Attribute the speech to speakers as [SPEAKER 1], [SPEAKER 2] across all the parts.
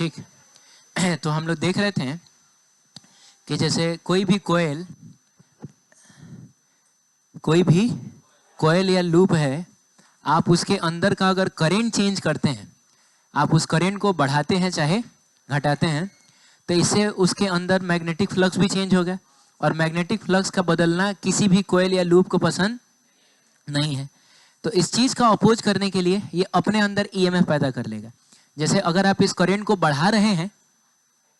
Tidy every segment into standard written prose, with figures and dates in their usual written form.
[SPEAKER 1] ठीक। तो हम लोग देख रहे थे कि जैसे कोई भी कोयल या लूप है, आप उसके अंदर का अगर करंट चेंज करते हैं, आप उस करंट को बढ़ाते हैं चाहे घटाते हैं, तो इससे उसके अंदर मैग्नेटिक फ्लक्स भी चेंज होगा। और मैग्नेटिक फ्लक्स का बदलना किसी भी कोयल या लूप को पसंद नहीं है। तो इस चीज़ का अपोज करने के लिए ये अपने अंदर ईएमएफ पैदा कर लेगा। जैसे अगर आप इस करंट को बढ़ा रहे हैं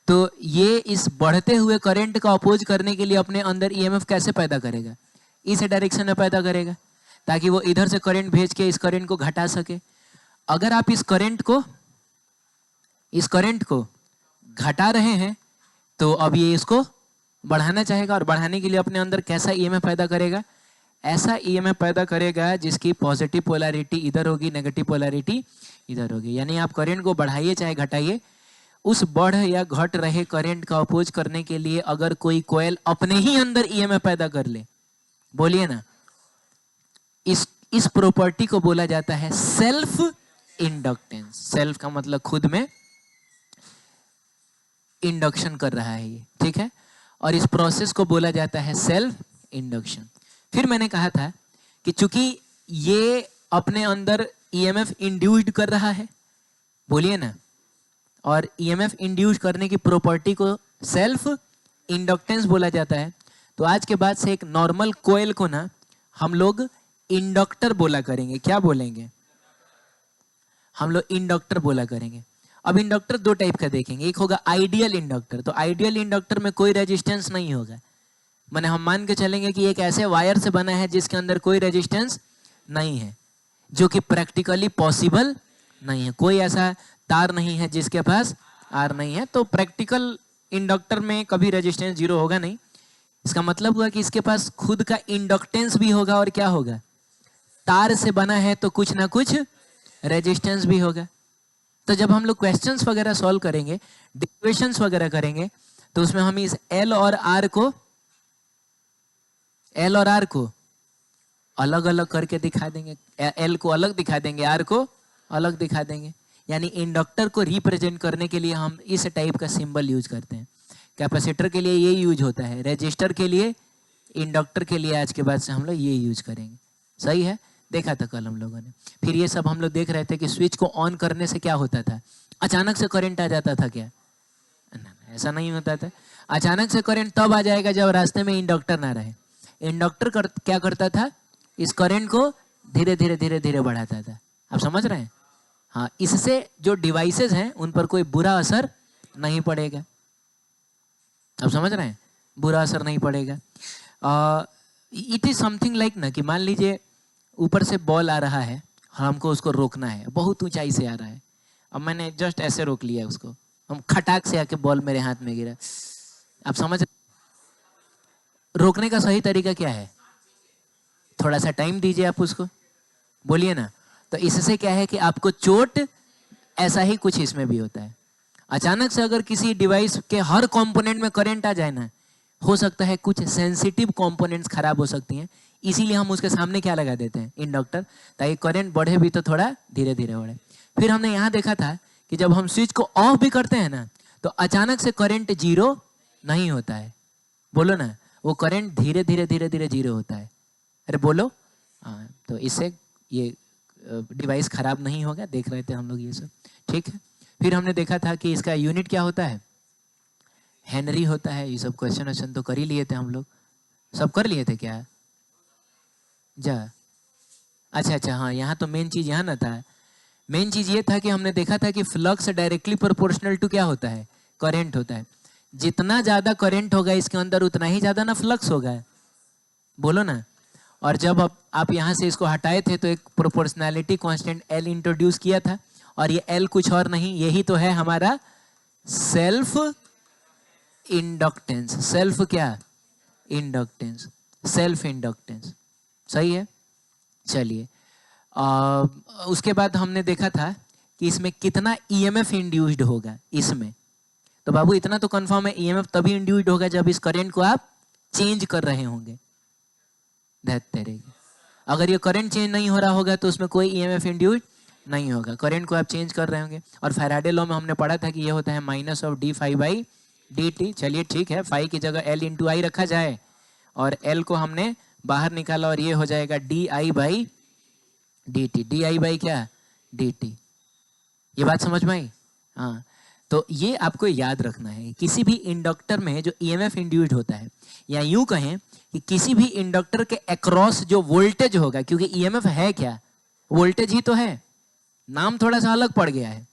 [SPEAKER 1] तो ये इस बढ़ते हुए करंट का अपोज करने के लिए अपने अंदर ईएमएफ कैसे पैदा करेगा? इस डायरेक्शन में पैदा करेगा, ताकि वो इधर से करंट भेज के इस करंट को घटा सके। अगर आप इस करंट को घटा रहे हैं तो अब ये इसको बढ़ाना चाहेगा, और बढ़ाने के लिए अपने अंदर कैसा ईएमएफ पैदा करेगा? ऐसा ईएमएफ पैदा करेगा जिसकी पॉजिटिव पोलैरिटी इधर होगी, नेगेटिव पोलैरिटी इधर होगी। यानी आप करंट को बढ़ाइए चाहे घटाइए, उस बढ़ या घट रहे करंट का अपोज करने के लिए अगर कोई कोयल अपने ही अंदर ईएमएफ पैदा कर ले, बोलिए ना, इस प्रॉपर्टी को बोला जाता है सेल्फ इंडक्टेंस। सेल्फ का मतलब खुद में इंडक्शन कर रहा है ये, ठीक है। और इस प्रोसेस को बोला जाता है सेल्फ इंडक्शन। फिर मैंने कहा था कि चूंकि ये अपने अंदर ईएमएफ इंड्यूस्ड कर रहा है, बोलिए ना, और ईएमएफ इंड्यूस करने की प्रॉपर्टी को सेल्फ इंडक्टेंस बोला जाता है, तो आज के बाद से एक नॉर्मल कोयल को ना हम लोग इंडक्टर बोला करेंगे। क्या बोलेंगे? हम लोग इंडक्टर बोला करेंगे। अब इंडक्टर दो टाइप का देखेंगे, एक होगा आइडियल इंडक्टर। तो आइडियल इंडक्टर में कोई रेजिस्टेंस नहीं होगा, माने हम मान के चलेंगे कि एक ऐसे वायर से बना है जिसके अंदर कोई रेजिस्टेंस नहीं है, जो कि प्रैक्टिकली पॉसिबल नहीं है। कोई ऐसा तार नहीं है जिसके पास आर नहीं है, तो प्रैक्टिकल इंडक्टर में कभी रेजिस्टेंस जीरो होगा नहीं। इसका मतलब हुआ कि इसके पास खुद का इंडक्टेंस भी होगा, और क्या होगा? तार से बना है तो कुछ ना कुछ रेजिस्टेंस भी होगा। तो जब हम लोग क्वेश्चंस वगैरह सॉल्व करेंगे, डिरिवेशंस वगैरह करेंगे, तो उसमें हम इस एल और आर को अलग अलग करके दिखा देंगे। एल को अलग दिखा देंगे, आर को अलग दिखा देंगे। यानी इंडक्टर को रिप्रेजेंट करने के लिए हम इस टाइप का सिंबल यूज करते हैं। कैपेसिटर के लिए ये यूज होता है, रजिस्टर के लिए, इंडक्टर के लिए आज के बाद से हम लोग ये यूज करेंगे। सही है, देखा था कल हम लोगों ने। फिर ये सब हम लोग देख रहे थे कि स्विच को ऑन करने से क्या होता था, अचानक से करंट आ जाता था क्या? ऐसा नहीं होता था। अचानक से करंट तब आ जाएगा जब रास्ते में इंडक्टर ना रहे। इंडक्टर क्या करता था? इस करंट को धीरे धीरे धीरे धीरे बढ़ाता था। आप समझ रहे हैं? हाँ, इससे जो डिवाइसेस हैं उन पर कोई बुरा असर नहीं पड़ेगा। आप समझ रहे हैं? बुरा असर नहीं पड़ेगा। इट इज समथिंग लाइक ना कि मान लीजिए ऊपर से बॉल आ रहा है, हमको उसको रोकना है, बहुत ऊंचाई से आ रहा है। अब मैंने जस्ट ऐसे रोक लिया उसको, हम खटाक से आके बॉल मेरे हाथ में गिरा। आप समझ रहे? रोकने का सही तरीका क्या है? थोड़ा सा टाइम दीजिए आप उसको, बोलिए ना। तो इससे क्या है कि आपको चोट, ऐसा ही कुछ इसमें भी होता है। अचानक से अगर किसी डिवाइस के हर कंपोनेंट में करंट आ जाए ना, हो सकता है कुछ सेंसिटिव कंपोनेंट्स खराब हो सकती हैं, इसीलिए हम उसके सामने क्या लगा देते हैं? इंडक्टर, ताकि करंट बढ़े भी तो थोड़ा धीरे धीरे बढ़े। फिर हमने यहाँ देखा था कि जब हम स्विच को ऑफ भी करते हैं ना, तो अचानक से करंट जीरो नहीं होता है। बोलो ना, वो करंट धीरे धीरे धीरे धीरे जीरो होता है। अरे बोलो। हाँ, तो इससे ये डिवाइस खराब नहीं होगा। देख रहे थे हम लोग ये सब, ठीक है। फिर हमने देखा था कि इसका यूनिट क्या होता है? हेनरी होता है। ये सब क्वेश्चन तो कर ही लिए थे हम लोग, सब कर लिए थे क्या? जा अच्छा, हाँ, यहाँ तो मेन चीज यहाँ ना था। मेन चीज ये था कि हमने देखा था कि फ्लक्स डायरेक्टली प्रोपोर्शनल टू क्या होता है? करंट होता है। जितना ज्यादा करंट होगा इसके अंदर, उतना ही ज्यादा ना फ्लक्स होगा। बोलो ना। और जब आप यहाँ से इसको हटाए थे तो एक प्रोपोर्शनैलिटी कांस्टेंट एल इंट्रोड्यूस किया था, और ये एल कुछ और नहीं, यही तो है हमारा सेल्फ इंडक्टेंस। सेल्फ क्या? Inductance, self inductance. सही है। चलिए, उसके बाद हमने देखा था कि इसमें कितना ईएमएफ इंड्यूस्ड होगा इसमें। तो बाबू इतना तो कंफर्म है, ईएमएफ तभी इंड्यूस्ड होगा जब इस करंट को आप चेंज कर रहे होंगे। अगर ये करंट चेंज नहीं हो रहा होगा तो उसमें कोई ईएमएफ इंड्यूस्ड नहीं होगा, करंट को आप चेंज कर रहे होंगे। और फैराडे लॉ में हमने पढ़ा था कि ये होता है minus of D phi by D T. चलिए ठीक है, फाई की जगह एल इंटू आई रखा जाए और एल को हमने बाहर निकाला और ये हो जाएगा D I by D T. D I by क्या, डी टी। ये बात समझ में आई? हाँ, तो ये आपको याद रखना है। किसी भी इंडक्टर में जो ईएमएफ इंड्यूस्ड होता है, या यूं कहें कि किसी भी इंडक्टर के अक्रॉस जो वोल्टेज होगा, क्योंकि ईएमएफ है क्या, वोल्टेज ही तो है, नाम थोड़ा सा अलग पड़ गया है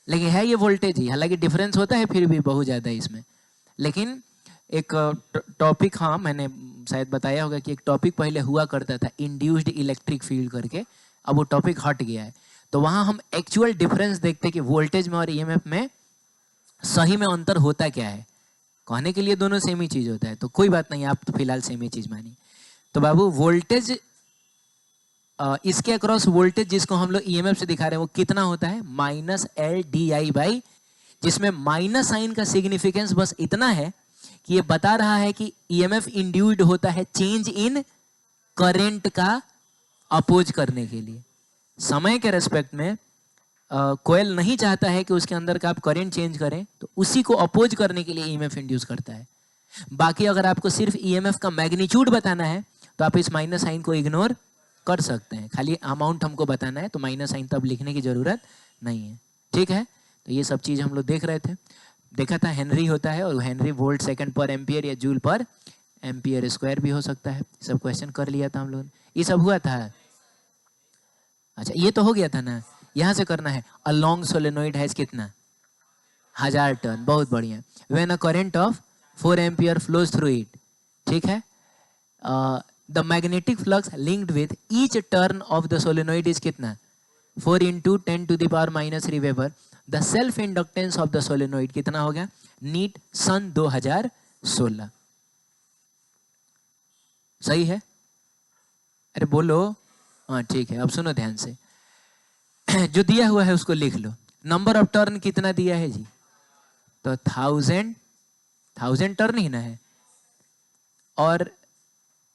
[SPEAKER 1] लेकिन है ये वोल्टेज ही। हालांकि डिफरेंस होता है फिर भी बहुत ज़्यादा इसमें। लेकिन एक टॉपिक, हाँ मैंने शायद बताया होगा कि एक टॉपिक पहले हुआ करता था इंड्यूस्ड इलेक्ट्रिक फील्ड करके, अब वो टॉपिक हट गया है। तो वहाँ हम एक्चुअल डिफरेंस देखते कि वोल्टेज में और ईएमएफ में सही में अंतर होता क्या है। कहने के लिए दोनों सेम ही चीज़ होता है, तो कोई बात नहीं, आप तो फिलहाल सेम ही चीज़ मानिए। तो बाबू वोल्टेज, इसके अक्रॉस वोल्टेज जिसको हम लोग ईएमएफ से दिखा रहे हैं वो कितना होता है, minus L D I by, जिसमें माइनस साइन का सिग्निफिकेंस बस इतना है कि ये बता रहा है कि ईएमएफ इंड्यूस्ड होता है चेंज इन करंट का अपोज करने के लिए। समय के रेस्पेक्ट में कोयल नहीं चाहता है कि उसके अंदर का आप करंट चेंज करें, तो उसी को अपोज करने के लिए ईएमएफ इंड्यूस करता है। बाकी अगर आपको सिर्फ ईएमएफ का मैग्नीट्यूड बताना है तो आप इस माइनस साइन को इग्नोर कर सकते हैं, खाली अमाउंट हमको बताना है तो माइनस साइन तब लिखने की जरूरत नहीं है। ठीक है, तो ये सब चीज़ हम लोग देख रहे थे। देखा था हेनरी होता है और हेनरी वोल्ट सेकंड पर एम्पियर या जूल पर एम्पियर स्क्वायर भी हो सकता है। सब क्वेश्चन कर लिया था हम लोगों ने, ये सब हुआ था। अच्छा ये तो हो गया था ना, यहाँ से करना है। अ लॉन्ग सोलेनोइड हैज कितना, 1000 टर्न, बहुत बढ़िया। When a current of 4 ampere flows through it, ठीक है, the magnetic flux linked with each turn of the solenoid is कितना, 4 into 10 to the power -3 weber. The self inductance of the solenoid कितना हो गया, NEET सन 2016। सही है? अरे बोलो, हाँ ठीक है। अब सुनो ध्यान से, जो दिया हुआ है उसको लिख लो। नंबर ऑफ टर्न कितना दिया है जी, तो 1000 टर्न ही ना है। और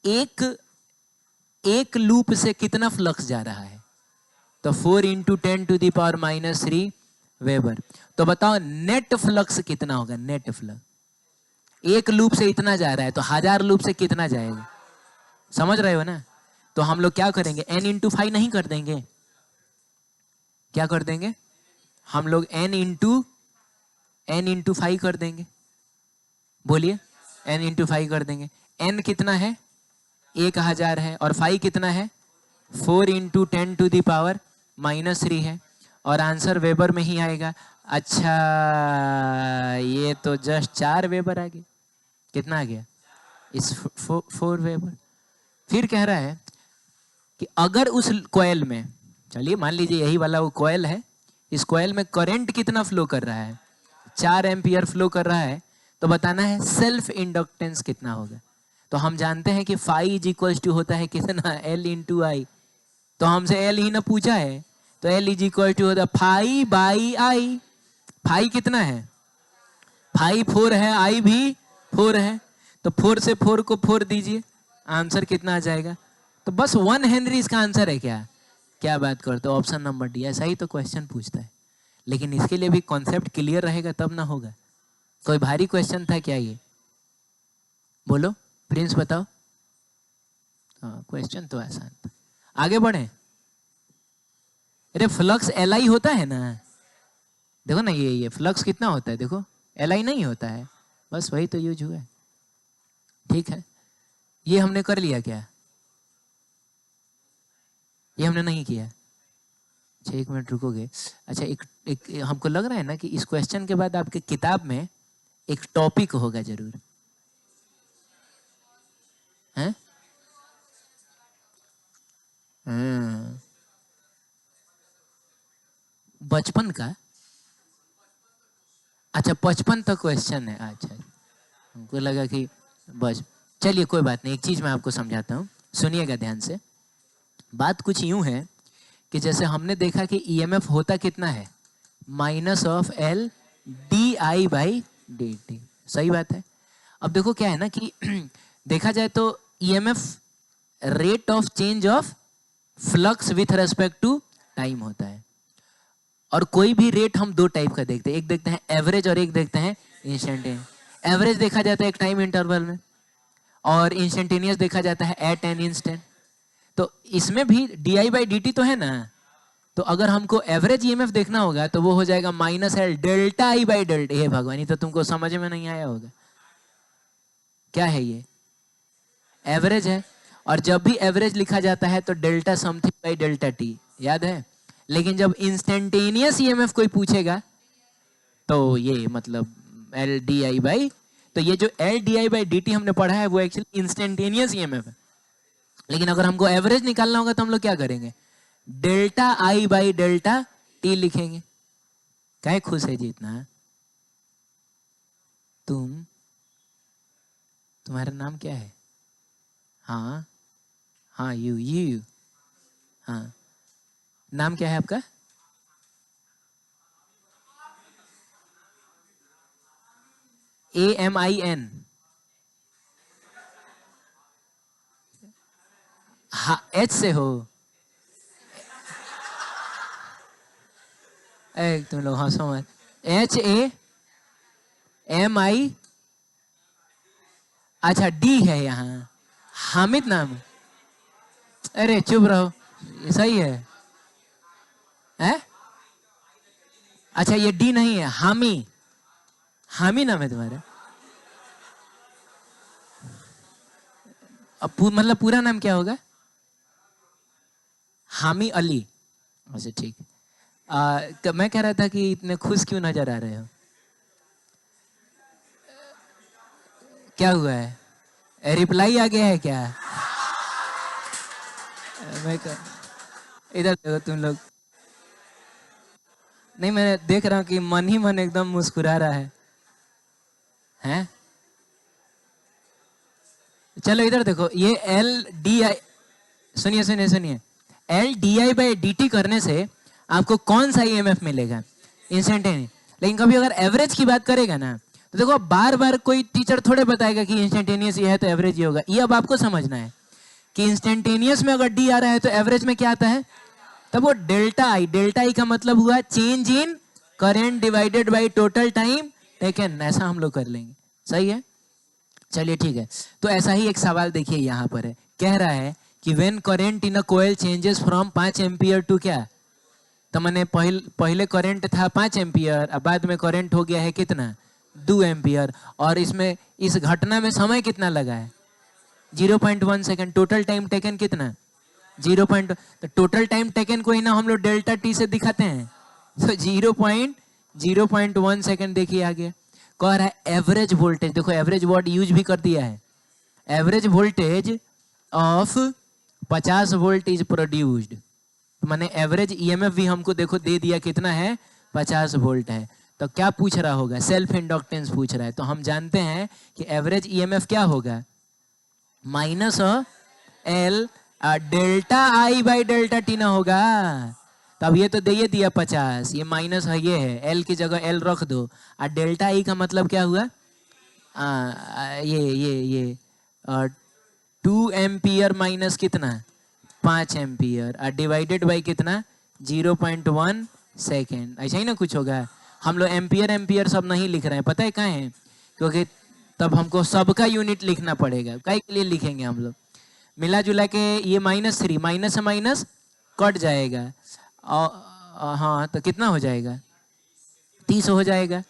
[SPEAKER 1] एक लूप से कितना फ्लक्स जा रहा है, तो 4 into 10 to the power -3 weber. तो बताओ नेट फ्लक्स कितना होगा, नेट फ्लक्स। एक लूप से इतना जा रहा है तो 1000 लूप से कितना जाएगा, समझ रहे हो ना? तो हम लोग क्या करेंगे, n इंटू 5 नहीं कर देंगे, क्या कर देंगे हम लोग, n इंटू 5 कर देंगे। बोलिए, n इंटू 5 कर देंगे। n कितना है, 1000 है, और 5 कितना है, 4 इंटू 10 टू द पावर -3 है, और आंसर वेबर में ही आएगा। अच्छा ये तो जस्ट 4 वेबर आ गया। कितना आ गया, इस 4 वेबर। फिर कह रहा है कि अगर उस कॉइल में, चलिए मान लीजिए यही वाला वो कॉइल है, इस कॉइल में करंट कितना फ्लो कर रहा है, 4 एम्पियर फ्लो कर रहा है, तो बताना है सेल्फ इंडक्टेंस कितना होगा। तो हम जानते हैं कि फाई इज इक्वल टू होता है कितना, एल इंटू आई। तो हमसे एल ही ना पूछा है, तो एल इज इक्वल टू होता है फाई बाई आई। फाई कितना है, फाई 4 है, आई भी 4 है, तो 4 से 4 को 4 दीजिए, आंसर कितना आ जाएगा। तो बस 1 हेनरी इसका आंसर है। क्या क्या बात करते हो, ऑप्शन नंबर डी। ऐसा ही तो क्वेश्चन पूछता है, लेकिन इसके लिए भी कॉन्सेप्ट क्लियर रहेगा तब ना होगा। कोई भारी क्वेश्चन था क्या ये, बोलो प्रिंस बताओ। हाँ क्वेश्चन तो आसान था। आगे बढ़े। अरे फ्लक्स एल आई होता है ना, देखो ना, ये फ्लक्स कितना होता है, देखो एल आई नहीं होता है, बस वही तो यूज हुआ है। ठीक है, ये हमने कर लिया क्या, ये हमने नहीं किया। अच्छा 1 मिनट रुकोगे। अच्छा एक हमको लग रहा है ना कि इस क्वेश्चन के बाद आपके किताब में एक टॉपिक होगा जरूर, हैं? बचपन का, अच्छा 55 तक क्वेश्चन है। अच्छा हमको लगा कि बस, चलिए कोई बात नहीं। एक चीज मैं आपको समझाता हूँ, सुनिएगा ध्यान से। बात कुछ यूं है कि जैसे हमने देखा कि ईएमएफ होता कितना है, minus of L D I by D T. सही बात है। अब देखो क्या है ना कि देखा जाए तो EMF rate of change of flux with respect to time होता है। और कोई भी रेट हम दो टाइप का देखते हैं, एक देखते हैं एवरेज और एक देखते हैं इंस्टेंटेनियस। एवरेज देखा जाता है एक टाइम इंटरवल में, और इंस्टेंटेनियस देखा जाता है एट एन इंस्टेंट। तो इसमें भी डी बाई डी टी तो है ना, तो अगर हमको एवरेज ईएमएफ देखना होगा तो वो हो जाएगा minus L delta I by delta. हे भगवान, ये तो तुमको समझ में नहीं आया होगा, क्या है ये? एवरेज है। और जब भी एवरेज लिखा जाता है तो delta something by delta T, याद है। लेकिन जब इंस्टेंटेनियस ईएमएफ कोई पूछेगा तो ये मतलब एल डी आई बाई, तो ये जो L D I by D T हमने पढ़ा है वो एक्चुअली इंस्टेंटेनियस ईएमएफ है। लेकिन अगर हमको एवरेज निकालना होगा तो हम लोग क्या करेंगे, delta I by delta T लिखेंगे। क्या खुश है जीतना? तुम्हारा नाम क्या है? हाँ हाँ, यू हाँ, नाम क्या है आपका? AMIN। हाँ, H से हो? तुम लोग हंसो मत। HAMI, अच्छा D है यहाँ, हामिद नाम। अरे चुप रहो, ये सही है? अच्छा ये डी नहीं है, हामी, हामी नाम है तुम्हारा? अब मतलब पूरा नाम क्या होगा? हामी अली। अच्छा ठीक। मैं कह रहा था कि इतने खुश क्यों नजर आ रहे हो? क्या हुआ है? रिप्लाई आ गया है क्या? मैं इधर देखो तुम लोग। नहीं, मैं देख रहा हूँ कि मन ही मन एकदम मुस्कुरा रहा है। हैं? चलो इधर देखो, ये एल डी आई, सुनिए सुनिए सुनिए, L D I by D T करने से आपको कौन सा ईएमएफ मिलेगा? इंस्टेंटेनियस। लेकिन कभी अगर एवरेज की बात करेगा ना तो देखो, बार बार कोई टीचर थोड़े बताएगा कि इंस्टेंटेनियस ये है तो एवरेज ये होगा। ये अब आपको समझना है कि इंस्टेंटेनियस में अगर डी आ रहा है तो एवरेज में क्या आता है? तब वो डेल्टा आई, डेल्टा आई का मतलब हुआ change in current divided by total time taken. ऐसा हम लोग कर लेंगे, सही है? चलिए ठीक है। तो ऐसा ही एक सवाल देखिए यहाँ पर है, कह रहा है कि when current in a coil changes from 5 ampere to क्या? तो मैंने पहले करंट था 5 एम्पियर, अब बाद में करंट हो गया है कितना? 2 एम्पियर। और इसमें इस घटना में समय कितना लगा है? 0.1 सेकेंड। टोटल टाइम टेकन कितना? 0. तो टोटल टाइम टेकन को ही ना हम लोग डेल्टा टी से दिखाते हैं, तो 0.1 सेकेंड। देखिए आगे कह रहा है एवरेज वोल्टेज, देखो एवरेज वर्ड यूज भी कर दिया है। Average voltage of 50 volt is produced. तो मैंने एवरेज ईएमएफ भी हमको देखो दे दिया, कितना है? 50 वोल्ट है। तो क्या पूछ रहा होगा? सेल्फ इंडक्टेंस पूछ रहा है। तो हम जानते हैं कि एवरेज ईएमएफ क्या होगा? Minus L delta I by delta T ना होगा। तो अब ये तो दे दिया 50, ये माइनस है, ये है, एल की जगह एल रख दो। और डेल्टा आई का मतलब क्या हुआ? ये 2 एम्पियर माइनस कितना? 5 एम्पियर, और डिवाइडेड बाई कितना? 0.1 सेकेंड। ऐसा ही ना कुछ होगा। हम लोग एम्पियर एम्पियर सब नहीं लिख रहे हैं, पता है क्या है? क्योंकि तब हमको सबका यूनिट लिखना पड़ेगा। काय के लिए लिखेंगे हम लोग? मिला जुला के ये -3, माइनस से माइनस कट जाएगा। हाँ, तो कितना हो जाएगा? 30 हो जाएगा।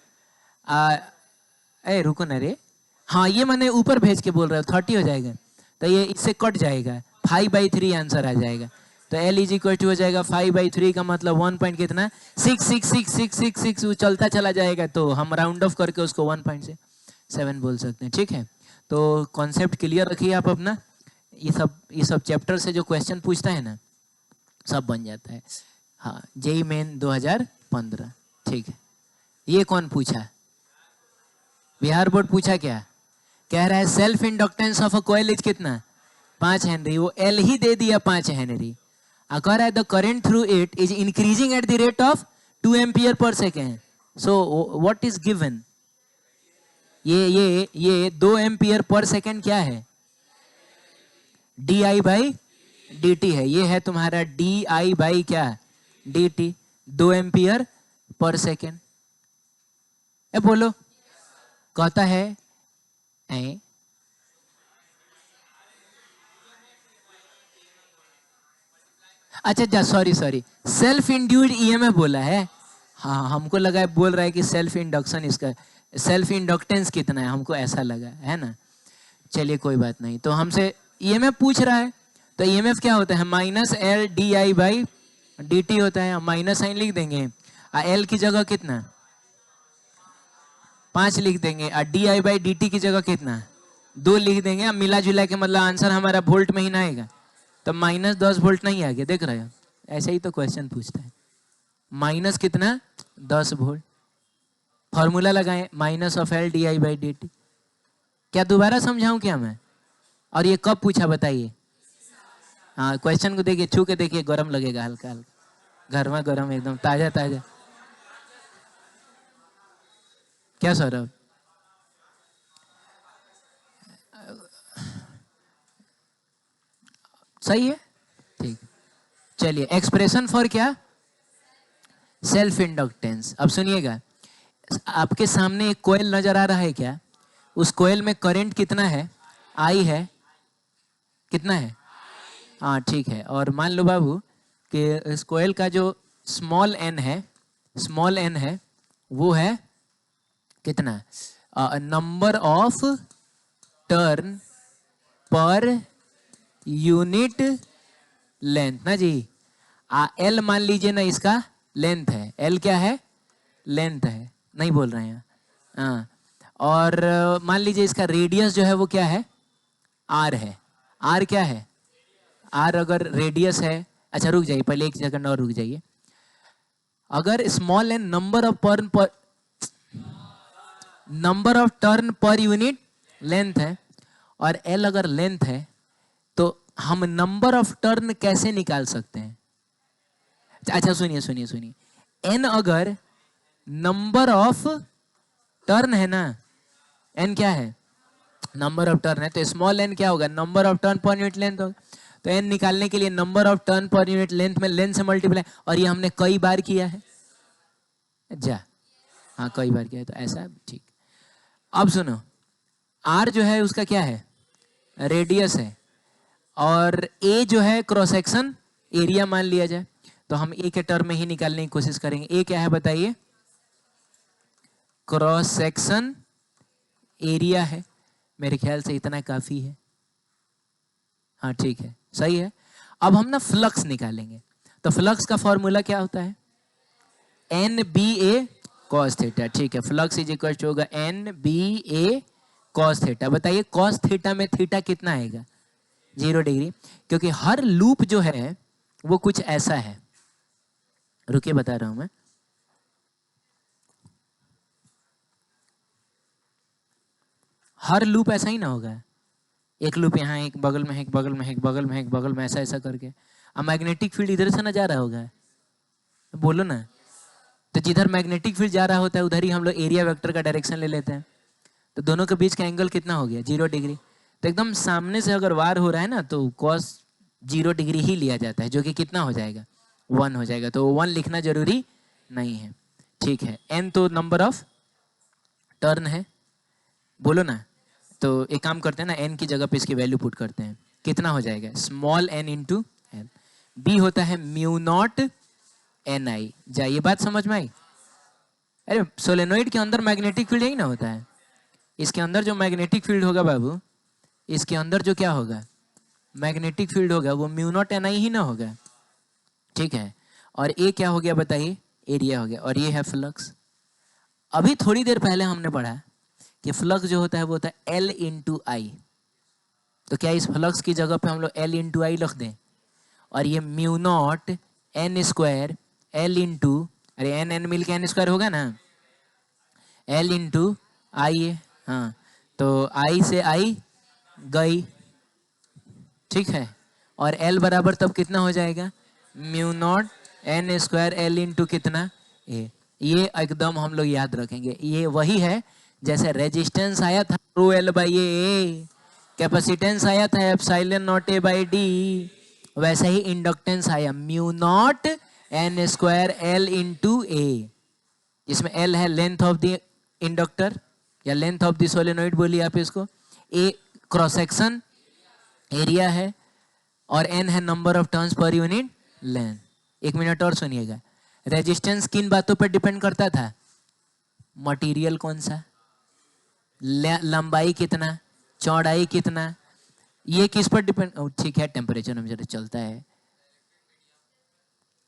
[SPEAKER 1] रुको ना रे, हाँ ये मैंने ऊपर भेज के बोल रहा हूँ, 30 हो जाएगा। तो ये इससे कट जाएगा, 5/3 आंसर आ जाएगा। तो L इज इक्वल टू हो जाएगा 5/3 का मतलब 1 पॉइंट कितना? 66666 वो चलता चला जाएगा। तो हम राउंड ऑफ करके उसको 1.7 बोल सकते हैं, ठीक है? तो कॉन्सेप्ट क्लियर रखिए आप अपना। ये सब चैप्टर से जो क्वेश्चन पूछता है ना, सब बन जाता है। हाँ, जेई मेन 2015, ठीक है। ये कौन पूछा? बिहार बोर्ड पूछा क्या? कह रहा है self inductance of a coil is कितना? 5 हेनरी। वो एल ही दे दिया 5 हेनरी। कह रहा है the current through it is increasing at the rate of 2 ampere per second. So what is given? ये 2 एम्पियर पर सेकेंड क्या है? डी आई बाई dt है, ये है तुम्हारा di बाई क्या, dt, 2 एम्पियर पर सेकेंड। ए बोलो, कहता है ए? अच्छा सॉरी सॉरी, सेल्फ इंड्यूड ईएमएफ बोला है। हाँ हमको लगा है बोल रहा है कि सेल्फ इंडक्शन, इसका सेल्फ इंडक्टेंस कितना है, हमको ऐसा लगा है ना। चलिए कोई बात नहीं, तो हमसे ईएमएफ पूछ रहा है, तो ईएमएफ क्या होता है, minus L D I by D T होता है। हम माइनस साइन लिख देंगे, एल की जगह कितना 5 लिख देंगे, और D I by D T की जगह कितना 2 लिख देंगे। अब मिला जुला के मतलब आंसर हमारा वोल्ट में ही ना आएगा, तो माइनस 10 वोल्ट नहीं आ गया, देख रहे हो, ऐसे ही तो क्वेश्चन पूछता है। माइनस कितना 10 वोल्ट, फॉर्मूला लगाएं, minus of L D I by D T. क्या दोबारा समझाऊं क्या मैं? और ये कब पूछा बताइए? हाँ क्वेश्चन को देखिए, छू के देखिए, गरम लगेगा, हल्का हल्का गर्मा गर्म, एकदम ताजा ताजा। क्या सौरभ? सही है, ठीक। चलिए एक्सप्रेशन फॉर क्या, सेल्फ इंडक्टेंस। अब सुनिएगा, आपके सामने एक कोयल नजर आ रहा है क्या? उस कोयल में करंट कितना है, आई है, कितना है? हाँ ठीक है। और मान लो बाबू कि इस कोयल का जो स्मॉल एन है, स्मॉल एन है, वो है कितना, number of turn per unit length ना जी। एल मान लीजिए ना, इसका लेंथ है, एल क्या है, लेंथ है, नहीं बोल रहे हैं हाँ। और मान लीजिए इसका रेडियस जो है वो क्या है, आर है। आर क्या है, आर अगर रेडियस है, अच्छा रुक जाइए पहले एक सेकंड और रुक जाइए। अगर small N number of turn per unit length है, और एल अगर लेंथ है, तो हम नंबर ऑफ टर्न कैसे निकाल सकते हैं? अच्छा सुनिए सुनिए सुनिए, एन अगर नंबर ऑफ टर्न है ना, एन क्या है, नंबर ऑफ टर्न है, तो स्मॉल एन क्या होगा, number of turn per unit length होगा। तो एन निकालने के लिए number of turn per unit length में लेंथ से मल्टीप्लाई, और ये हमने कई बार किया है जा, हाँ कई बार किया है, तो ऐसा ठीक। अब सुनो, आर जो है उसका क्या है, रेडियस है, और ए जो है क्रॉस सेक्शन एरिया मान लिया जाए, तो हम ए के टर्म में ही निकालने की कोशिश करेंगे। ए क्या है बताइए, क्रॉस सेक्शन एरिया है, मेरे ख्याल से इतना काफी है, हाँ ठीक है सही है। अब हम ना फ्लक्स निकालेंगे, तो फ्लक्स का फॉर्मूला क्या होता है, एन बी ए कॉस थीटा, ठीक है। फ्लक्स इज इक्वल टू होगा एन बी ए कॉस थीटा। बताइए कॉस थीटा में थीटा कितना आएगा, 0 डिग्री, क्योंकि हर लूप जो है वो कुछ ऐसा है, रुकिए बता रहा हूं मैं। हर लूप ऐसा ही ना होगा, एक लूप यहाँ, एक बगल में, एक बगल में, एक बगल में, एक बगल में, ऐसा ऐसा करके। अब मैग्नेटिक फील्ड इधर से ना जा रहा होगा, बोलो ना, तो जिधर मैग्नेटिक फील्ड जा रहा होता है उधर ही हम लोग एरिया वेक्टर का डायरेक्शन ले लेते हैं, तो दोनों के बीच का एंगल कितना हो गया, 0 डिग्री। तो एकदम सामने से अगर वार हो रहा है ना, तो कॉस 0 डिग्री ही लिया जाता है, जो कि कितना हो जाएगा, 1 हो जाएगा। तो 1 लिखना जरूरी नहीं है, ठीक है। एन तो नंबर ऑफ टर्न है, बोलो ना, तो एक काम करते हैं ना, एन की जगह पे इसकी वैल्यू पुट करते हैं, कितना हो जाएगा, small N into L. B होता है म्यू नॉट एन आई, जा ये बात समझ में आई? अरे सोलेनोइड के अंदर मैग्नेटिक फील्ड यही ना होता है, इसके अंदर जो मैग्नेटिक फील्ड होगा बाबू, इसके अंदर जो क्या होगा, मैग्नेटिक फील्ड होगा, वो म्यू नॉट एन आई ही ना होगा, ठीक है। और ए क्या हो गया बताइए, एरिया हो गया, और ये है फ्लक्स। अभी थोड़ी देर पहले हमने पढ़ा कि फ्लक्स जो होता है वो होता है एल इंटू आई, तो क्या इस फ्लक्स की जगह पे हम लोग एल इंटू आई लिख दें, और ये mu naught N square L into, अरे एन एन मिल के एन स्क्वायर होगा ना, एल इंटू आई है, हाँ, तो आई से आई गई, ठीक है। और एल बराबर तब कितना हो जाएगा, mu naught N square L into कितना, ए। ये एकदम हम लोग याद रखेंगे, ये वही है जैसे रेजिस्टेंस आया था rho L by A, capacitance आया था epsilon naught A by D, वैसा ही इंडक्टेंस आया mu naught N square L into A, जिसमें एल है लेंथ ऑफ द इंडक्टर या लेंथ ऑफ द सोलेनोइड बोलिए आप इसको, ए क्रॉस सेक्शन एरिया है, और एन है number of turns per unit length. एक मिनट और सुनिएगा, रेजिस्टेंस किन बातों पर डिपेंड करता था? मटेरियल कौन सा, लंबाई कितना, चौड़ाई कितना, ये किस पर डिपेंड, ठीक है टेम्परेचर में जरा चलता है,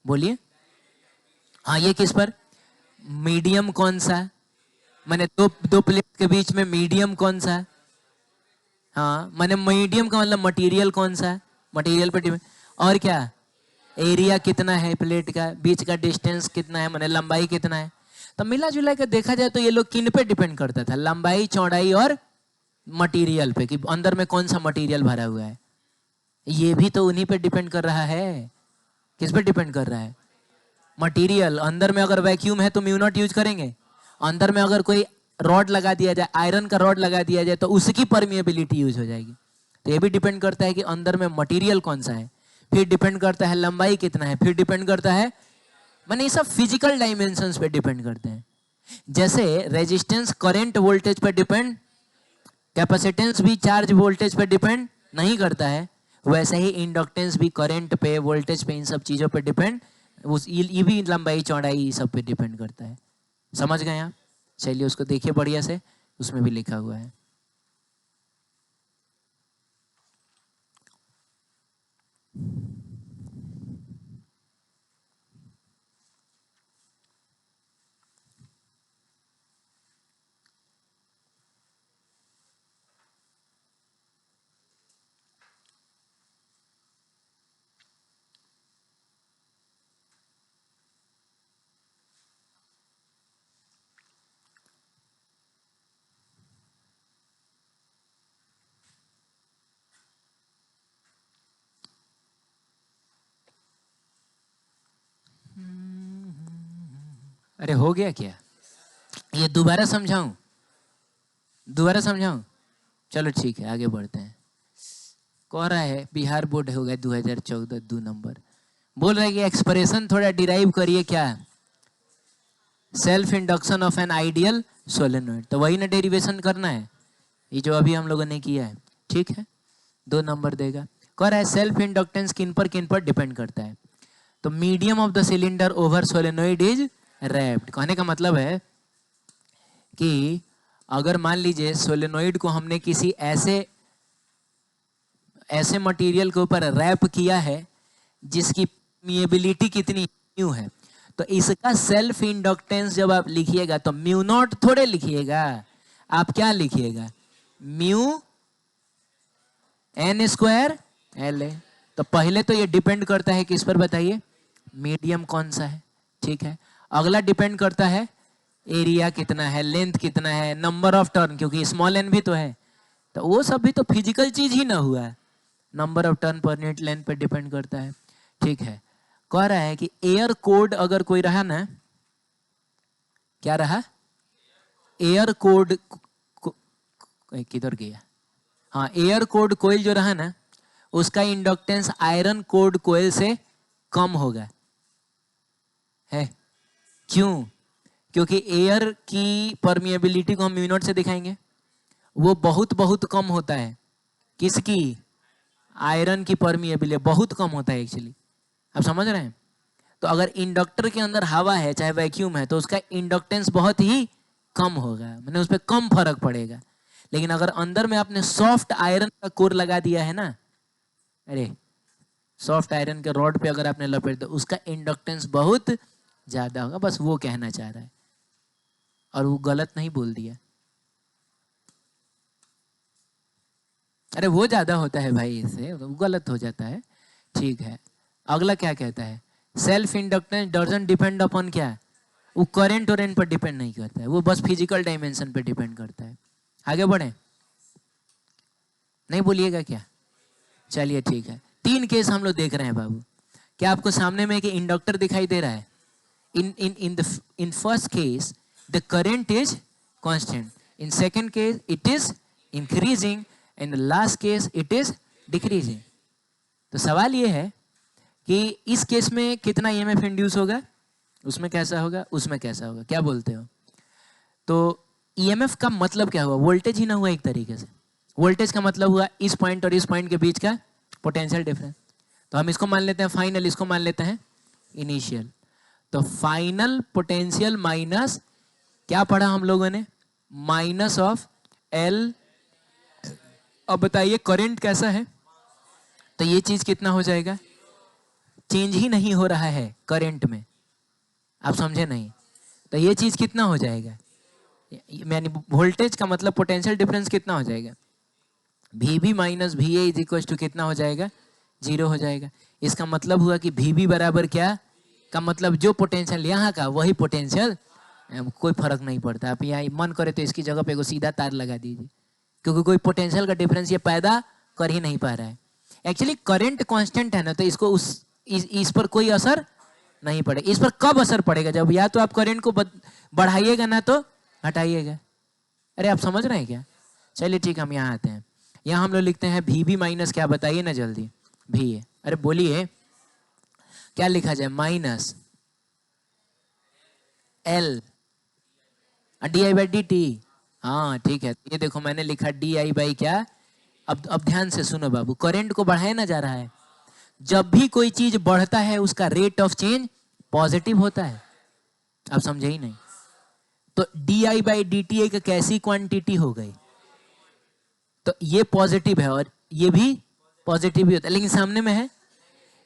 [SPEAKER 1] बोलिए। हाँ ये किस पर, मीडियम कौन सा, मैंने दो प्लेट के बीच में मीडियम कौन सा, हाँ मैंने मीडियम का मतलब मटेरियल कौन सा, मटेरियल पर डिपेंड, और क्या एरिया कितना है प्लेट का, बीच का डिस्टेंस कितना है, मैंने लंबाई कितना है। तो मिला जुला के देखा जाए तो ये लोग किन पे डिपेंड करता था, लंबाई चौड़ाई और मटेरियल पे, कि अंदर में कौन सा मटेरियल भरा हुआ है। ये भी तो उन्हीं पे डिपेंड कर रहा है। किस पे डिपेंड कर रहा है? मटेरियल। अंदर में अगर वैक्यूम है तो म्यू नॉट यूज करेंगे, अंदर में अगर कोई रॉड लगा दिया जाए, आयरन का रॉड लगा दिया जाए तो उसकी परमिएबिलिटी यूज हो जाएगी। तो ये भी डिपेंड करता है कि अंदर में मटेरियल कौन सा है, फिर डिपेंड करता है लंबाई कितना है, फिर डिपेंड करता है, माने ये सब फिजिकल डायमेंशंस पे डिपेंड करते हैं। जैसे रेजिस्टेंस करंट वोल्टेज पर डिपेंड, कैपेसिटेंस भी चार्ज वोल्टेज पर डिपेंड नहीं करता है, वैसे ही इंडक्टेंस भी करंट पे, वोल्टेज पे, इन सब चीजों पे डिपेंड, ये भी लंबाई चौड़ाई सब पे डिपेंड करता है। समझ गए आप? चलिए उसको देखिए बढ़िया से, उसमें भी लिखा हुआ है। अरे हो गया क्या? ये दोबारा समझाऊं? दोबारा समझाऊं? चलो ठीक है आगे बढ़ते हैं। कह रहा है बिहार बोर्ड हो गया 2014 2 नंबर, बोल रहा है कि एक्सप्रेशन थोड़ा डिराइव करिए, क्या? Self induction of an ideal solenoid. तो वही ना डेरिवेशन करना है, ये जो अभी हम लोगों ने किया है। ठीक है 2 नंबर देगा। कह रहा है सेल्फ इंडक्टेंस किन पर डिपेंड करता है? तो medium of the cylinder over solenoid is wrapped. कहने का मतलब है कि अगर मान लीजिए सोलेनोइड को हमने किसी ऐसे मटेरियल के ऊपर रैप किया है जिसकी परमिएबिलिटी कितनी म्यू है, तो इसका सेल्फ इंडक्टेंस जब आप लिखिएगा तो म्यू नॉट थोड़े लिखिएगा, आप क्या लिखिएगा? म्यू एन स्क्वायर एल है। तो पहले तो ये डिपेंड करता है किस पर बताइए? मीडियम कौन सा है। ठीक है अगला डिपेंड करता है एरिया कितना है, लेंथ कितना है, नंबर ऑफ टर्न, क्योंकि स्मॉल एन भी तो है, तो वो सब भी तो फिजिकल चीज ही ना हुआ है, number of turn per unit length पर डिपेंड करता है। ठीक है कह रहा है कि एयर कोड अगर कोई रहा ना, क्या रहा? एयर कोड किधर गया? हाँ एयर कोड कोयल जो रहा ना, उसका इंडक्टेंस आयरन कोड कोयल से कम होगा। है क्यों? क्योंकि एयर की परमिएबिलिटी को हम म्यू नॉट से दिखाएंगे, वो बहुत बहुत कम होता है। किसकी? आयरन की परमिएबिलिटी बहुत कम होता है एक्चुअली, आप समझ रहे हैं? तो अगर इंडक्टर के अंदर हवा है चाहे वैक्यूम है तो उसका इंडक्टेंस बहुत ही कम होगा, मैंने उस पर कम फर्क पड़ेगा। लेकिन अगर अंदर में आपने सॉफ्ट आयरन का कोर लगा दिया है ना, अरे सॉफ्ट आयरन के रॉड पे अगर आपने लपेट दो, उसका इंडक्टेंस बहुत ज्यादा होगा। बस वो कहना चाह रहा है, और वो गलत नहीं बोल दिया। अरे वो ज्यादा होता है भाई, इससे वो गलत हो जाता है। ठीक है अगला क्या कहता है? Self inductance doesn't depend upon क्या? वो करंट और पर डिपेंड नहीं करता है, वो बस फिजिकल डायमेंशन पे डिपेंड करता है। आगे बढ़े? नहीं बोलिएगा क्या? चलिए ठीक है 3 केस हम लोग देख रहे हैं बाबू। क्या आपको सामने में एक इंडक्टर दिखाई दे रहा है? in first case the current is constant, in second case it is increasing, in the last case it is decreasing। तो सवाल ये है कि इस केस में कितना ईएमएफ इंड्यूस होगा, उसमें कैसा होगा, उसमें कैसा होगा, क्या बोलते हो? तो ईएमएफ का मतलब क्या हुआ? वोल्टेज ही ना हुआ एक तरीके से। वोल्टेज का मतलब हुआ इस पॉइंट और इस पॉइंट के बीच का पोटेंशियल डिफरेंस। तो हम इसको मान लेते हैं फाइनल, इसको मान लेते हैं इनिशियल। तो फाइनल पोटेंशियल माइनस क्या पढ़ा हम लोगों ने, माइनस ऑफ एल। अब बताइए करंट कैसा है, तो ये चीज कितना हो जाएगा, चेंज ही नहीं हो रहा है करंट में, आप समझे नहीं? तो ये चीज कितना हो जाएगा, यानी वोल्टेज का मतलब पोटेंशियल डिफरेंस कितना हो जाएगा, V B minus V A is equal to कितना हो जाएगा, जीरो हो जाएगा। इसका मतलब हुआ कि वी बी बराबर क्या, का मतलब जो पोटेंशियल यहाँ का वही पोटेंशियल, कोई फर्क नहीं पड़ता। आप यहाँ मन करे तो इसकी जगह पे एगो सीधा तार लगा दीजिए, क्योंकि कोई पोटेंशियल का डिफरेंस ये पैदा कर ही नहीं पा रहा है। एक्चुअली करंट कांस्टेंट है ना, तो इसको इस पर कोई असर नहीं पड़ेगा। इस पर कब असर पड़ेगा, जब या तो आप करंट को बढ़ाइएगा ना तो हटाइएगा। अरे आप समझ रहे हैं क्या? चलिए ठीक, हम यहाँ आते हैं। यहाँ हम लोग लिखते हैं वी बी माइनस क्या, बताइए ना जल्दी, वी ए। अरे बोलिए क्या लिखा जाए, minus L D I by D T. हाँ ठीक है, ये देखो मैंने लिखा डी आई बाई क्या। अब ध्यान से सुनो बाबू, करंट को बढ़ाया ना जा रहा है। जब भी कोई चीज बढ़ता है उसका रेट ऑफ चेंज पॉजिटिव होता है, आप समझे ही नहीं? तो D I by D T एक कैसी क्वांटिटी हो गई, तो ये पॉजिटिव है और ये भी पॉजिटिव ही होता है, लेकिन सामने में है।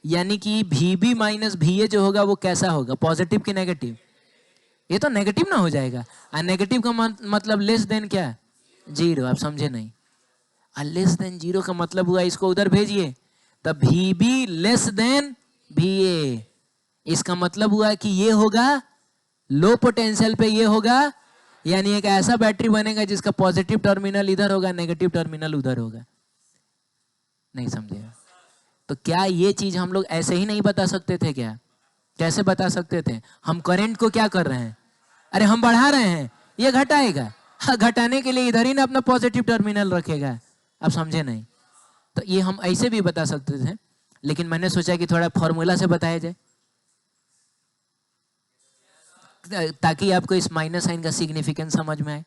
[SPEAKER 1] यानी कि V B minus V A जो होगा वो कैसा होगा, पॉजिटिव कि नेगेटिव? ये तो नेगेटिव ना हो जाएगा। और नेगेटिव का मतलब लेस देन क्या, जीरो, आप समझे नहीं? और लेस देन जीरो का मतलब हुआ इसको उधर भेजिए, तब V B less than V A. इसका मतलब हुआ कि ये होगा लो पोटेंशियल पे, ये होगा, यानी एक ऐसा बैटरी बनेगा जिसका पॉजिटिव टर्मिनल इधर होगा, नेगेटिव टर्मिनल उधर होगा। नहीं समझेगा? तो क्या ये चीज हम लोग ऐसे ही नहीं बता सकते थे क्या? कैसे बता सकते थे? हम करंट को क्या कर रहे हैं, अरे हम बढ़ा रहे हैं, ये घटाएगा। हाँ, घटाने के लिए इधर ही ना अपना पॉजिटिव टर्मिनल रखेगा, आप समझे नहीं? तो ये हम ऐसे भी बता सकते थे, लेकिन मैंने सोचा कि थोड़ा फॉर्मूला से बताया जाए, ताकि आपको इस माइनस साइन का सिग्निफिकेंस समझ में आए।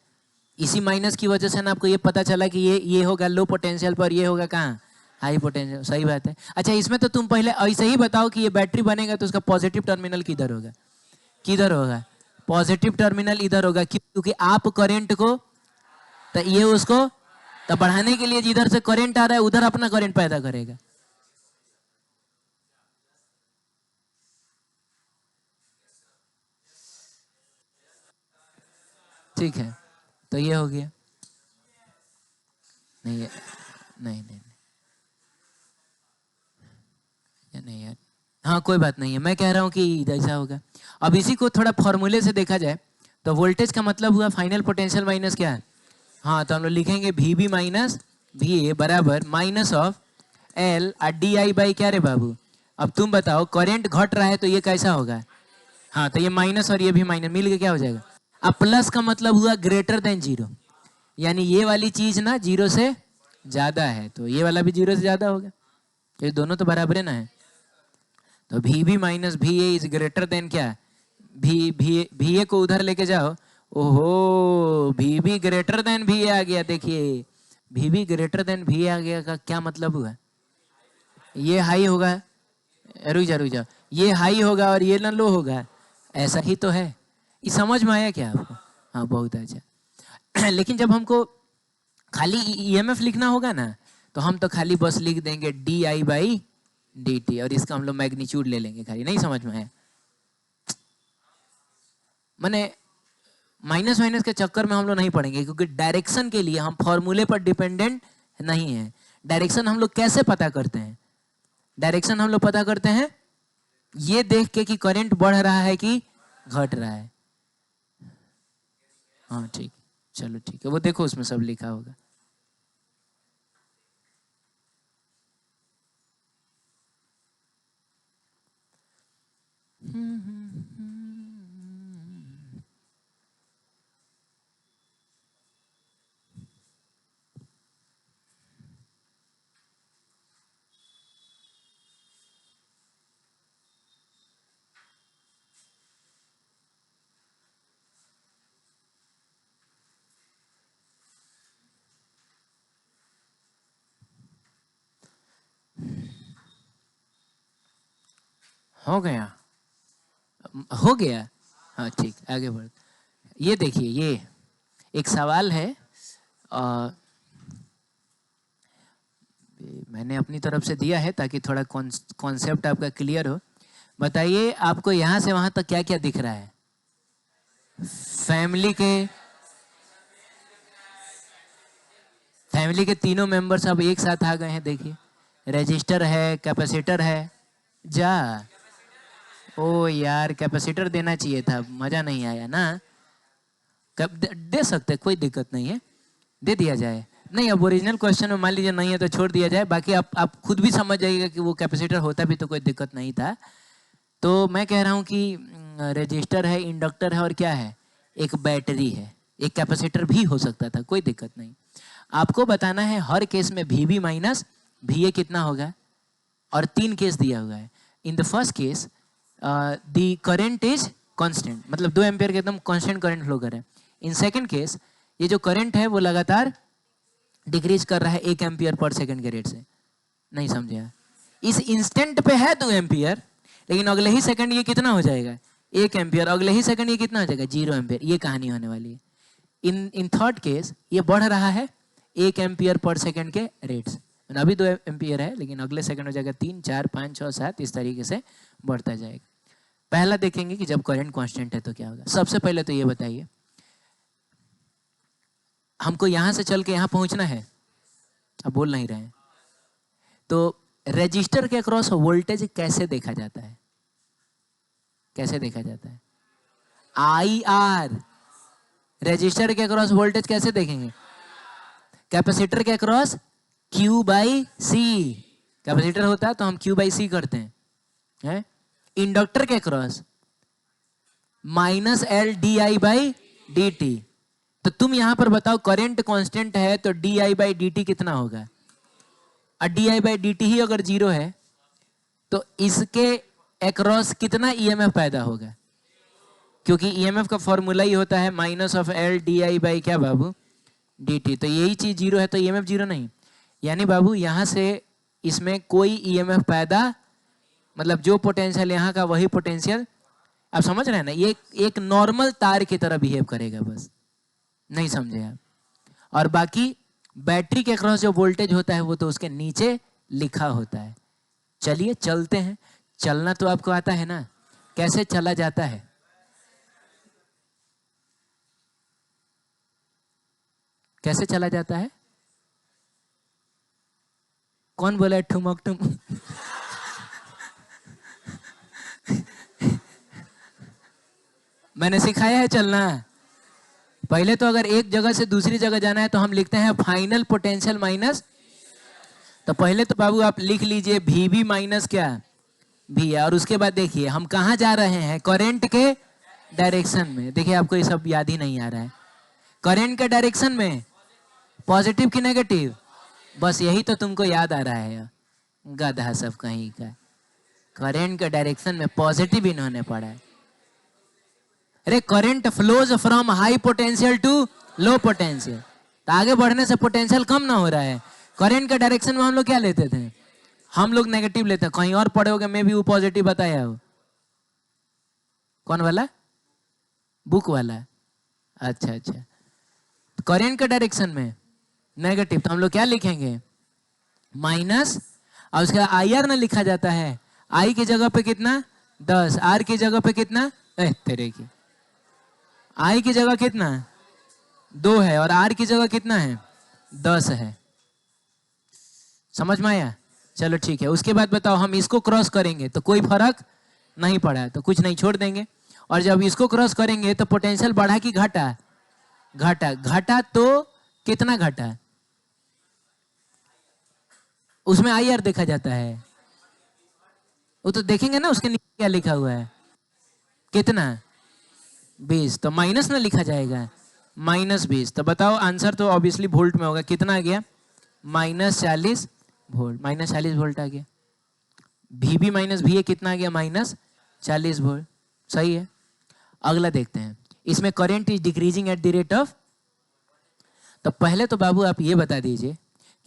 [SPEAKER 1] इसी माइनस की वजह से ना आपको ये पता चला कि ये होगा लो पोटेंशियल पर, ये होगा कहाँ, हाई पोटेंशियल। सही बात है। अच्छा इसमें तो तुम पहले ऐसे ही बताओ कि ये बैटरी बनेगा तो उसका पॉजिटिव टर्मिनल किधर होगा, किधर होगा, पॉजिटिव टर्मिनल इधर होगा। क्योंकि आप करंट को, तो ये उसको तो बढ़ाने के लिए जिधर से करंट आ रहा है उधर अपना करंट पैदा करेगा। ठीक है, तो ये हो गया। नहीं नहीं नहीं, नहीं, नहीं यार, हाँ कोई बात नहीं है, मैं कह रहा हूँ कि ऐसा होगा। अब इसी को थोड़ा फॉर्मूले से देखा जाए तो वोल्टेज का मतलब हुआ फाइनल पोटेंशियल माइनस क्या है, हाँ तो हम लोग लिखेंगे V B minus V A बराबर माइनस ऑफ एल और डी आई बाई क्या रे बाबू। अब तुम बताओ करंट घट रहा है तो ये कैसा होगा, हाँ तो ये माइनस और ये भी माइनस मिल के क्या हो जाएगा। अब प्लस का मतलब हुआ ग्रेटर देन जीरो, यानी ये वाली चीज ना जीरो से ज्यादा है, तो ये वाला भी जीरो से ज्यादा होगा, ये दोनों तो बराबर है ना है। तो V B minus V A is greater than क्या, भी ए को उधर लेके जाओ, ओहो भी बी ग्रेटर देन भी ए आ गया। देखिए भी बी ग्रेटर देन भी ए आ गया का क्या मतलब हुआ, ये हाई होगा, रुक जा, ये हाई होगा और ये ना लो होगा, ऐसा ही तो है। ये समझ में आया क्या आपको? हाँ बहुत अच्छा। लेकिन जब हमको खाली ईएमएफ लिखना होगा ना, तो हम तो खाली बस लिख देंगे D I by D T, और इसका हम लोग मैग्नीट्यूड ले लेंगे खाली। नहीं समझ में आया? मैंने माइनस माइनस के चक्कर में हम लोग नहीं पढ़ेंगे, क्योंकि डायरेक्शन के लिए हम फॉर्मूले पर डिपेंडेंट नहीं है। डायरेक्शन हम लोग कैसे पता करते हैं, डायरेक्शन हम लोग पता करते हैं ये देख के कि करंट बढ़ रहा है कि घट रहा है। हाँ ठीक, चलो ठीक है, वो देखो उसमें सब लिखा होगा। हो गया, हो गया, हाँ ठीक, आगे बढ़। ये देखिए, ये एक सवाल है, मैंने अपनी तरफ से दिया है ताकि थोड़ा कॉन्सेप्ट आपका क्लियर हो। बताइए, आपको यहाँ से वहाँ तक क्या क्या दिख रहा है? फैमिली के तीनों मेंबर्स अब एक साथ आ गए हैं। देखिए, रजिस्टर है, कैपेसिटर है। जा, ओ यार, कैपेसिटर देना चाहिए था, मजा नहीं आया ना। दे सकते, कोई दिक्कत नहीं है, दे दिया जाए। नहीं, अब ओरिजिनल क्वेश्चन में मान लीजिए नहीं है तो छोड़ दिया जाए, बाकी आप खुद भी समझ जाइएगा कि वो कैपेसिटर होता भी तो कोई दिक्कत नहीं था। तो मैं कह रहा हूँ कि रजिस्टर है, इंडक्टर है, और क्या है, एक बैटरी है, एक कैपेसिटर भी हो सकता था, कोई दिक्कत नहीं। आपको बताना है हर केस में VB माइनस VA कितना होगा, और 3 केस दिया हुआ है। In the first case the current is constant, मतलब 2 एम्पियर के एकदम कांस्टेंट करंट फ्लो कर रहा है। इन सेकंड केस ये जो करंट है वो लगातार डिक्रीज कर रहा है 1 एम्पियर पर सेकंड के रेट से। नहीं समझे? इस इंस्टेंट पे है 2 एम्पियर, लेकिन अगले ही सेकंड ये कितना हो जाएगा, 1 एम्पियर, अगले ही सेकंड ये कितना हो जाएगा, 0 एम्पियर। ये कहानी होने वाली है। इन थर्ड केस ये बढ़ रहा है 1 एम्पियर पर सेकंड के रेट से। अभी 2 एम्पियर है, लेकिन अगले सेकंड हो जाएगा 3, 4, 5, 6, 7, इस तरीके से बढ़ता जाएगा। पहला देखेंगे कि जब करंट कांस्टेंट है तो क्या होगा। सबसे पहले तो ये बताइए, हमको यहां से चल के यहां पहुंचना है, अब बोल नहीं रहे हैं, तो रजिस्टर के अक्रॉस वोल्टेज कैसे देखा जाता है? कैसे देखा जाता है? IR। रजिस्टर के अक्रॉस वोल्टेज कैसे देखेंगे? कैपेसिटर के अक्रॉस Q/C। कैपेसिटर होता है तो हम Q/C करते हैं। इंडक्टर के अक्रॉस -LdI/dt। तो तुम यहां पर बताओ, करंट कांस्टेंट है तो dI/dt कितना होगा? और dI/dt ही अगर 0 है तो इसके अक्रॉस कितना EMF पैदा होगा? क्योंकि EMF का फॉर्मूला ही होता है -LdI/ क्या बाबू, dt। तो यही चीज 0 है तो EMF 0 नहीं। यानी बाबू यहां से इसमें कोई EMF पैदा, मतलब जो पोटेंशियल यहाँ का वही पोटेंशियल। आप समझ रहे हैं ना? ये एक नॉर्मल तार की तरह बिहेव करेगा, बस। नहीं समझे आप? और बाकी बैटरी के अक्रॉस जो वोल्टेज होता है वो तो उसके नीचे लिखा होता है। चलिए चलते हैं। चलना तो आपको आता है ना, कैसे चला जाता है? कैसे चला जाता है? कौन बोला है ठुमक ठुम? मैंने सिखाया है चलना। पहले तो अगर एक जगह से दूसरी जगह जाना है तो हम लिखते हैं फाइनल पोटेंशियल माइनस। तो पहले तो बाबू आप लिख लीजिए VB माइनस क्या, V। और उसके बाद देखिए हम कहाँ जा रहे हैं, करंट के डायरेक्शन में। देखिए आपको ये सब याद ही नहीं आ रहा है। करंट के डायरेक्शन में पॉजिटिव की नेगेटिव, बस यही तो तुमको याद आ रहा है, गधा सब कहीं का। करंट के डायरेक्शन में पॉजिटिव इन्होंने पढ़ा है। अरे current flows from high potential to low potential, तो आगे बढ़ने से पोटेंशियल कम ना हो रहा है। करंट के डायरेक्शन में हम लोग क्या लेते थे? हम लोग नेगेटिव लेते हैं। कहीं और पढ़े होगे, मैं भी वो पॉजिटिव बताया हो। कौन वाला? बुक वाला? अच्छा अच्छा। तो करंट के डायरेक्शन में नेगेटिव, तो हम लोग क्या लिखेंगे, माइनस। और उसका IR ना लिखा जाता है, I की जगह पे कितना 10, R की जगह पे कितना, तेरे की I की जगह कितना 2 है, और R की जगह कितना है 10 है। समझ में आया? चलो ठीक है। उसके बाद बताओ, हम इसको क्रॉस करेंगे तो कोई फर्क नहीं पड़ा तो कुछ नहीं, छोड़ देंगे। और जब इसको क्रॉस करेंगे तो पोटेंशियल बढ़ा कि घटा? घटा। घटा तो कितना घटा? उसमें IR देखा जाता है। वो तो देखेंगे ना, उसके नीचे क्या लिखा हुआ है, कितना 20। तो माइनस ना लिखा जाएगा, -20। तो बताओ आंसर तो ऑब्वियसली वोल्ट में होगा। कितना आ गया? -40 वोल्ट। -40 वोल्ट आ गया। VB माइनस VA कितना आ गया? -40 वोल्ट। सही है। अगला देखते हैं, इसमें current is decreasing eight the rate of. तो पहले तो बाबू आप ये बता दीजिए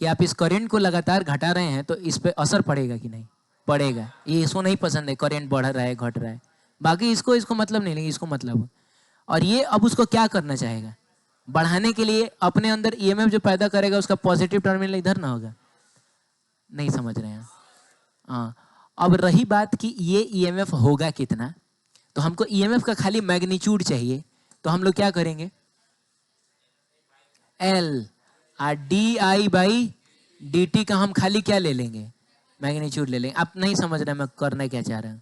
[SPEAKER 1] कि आप इस करंट को लगातार घटा रहे हैं तो इस पे असर पड़ेगा कि नहीं? पड़ेगा। ये इसको नहीं पसंद है करंट बढ़ रहा है घट रहा है, बाकी इसको इसको मतलब नहीं, लेकिन इसको मतलब। और ये अब उसको क्या करना चाहेगा, बढ़ाने के लिए अपने अंदर ईएमएफ जो पैदा करेगा उसका पॉजिटिव टर्मिनल इधर ना होगा। नहीं समझ रहे हैं? हाँ। अब रही बात कि ये ईएमएफ होगा कितना, तो हमको ईएमएफ का खाली मैग्नीट्यूड चाहिए, तो हम लोग क्या करेंगे, एल और D I by D T का हम खाली क्या ले लेंगे, मैग्नीट्यूड ले लेंगे। आप नहीं समझ रहे मैं करना क्या चाह रहा हूँ।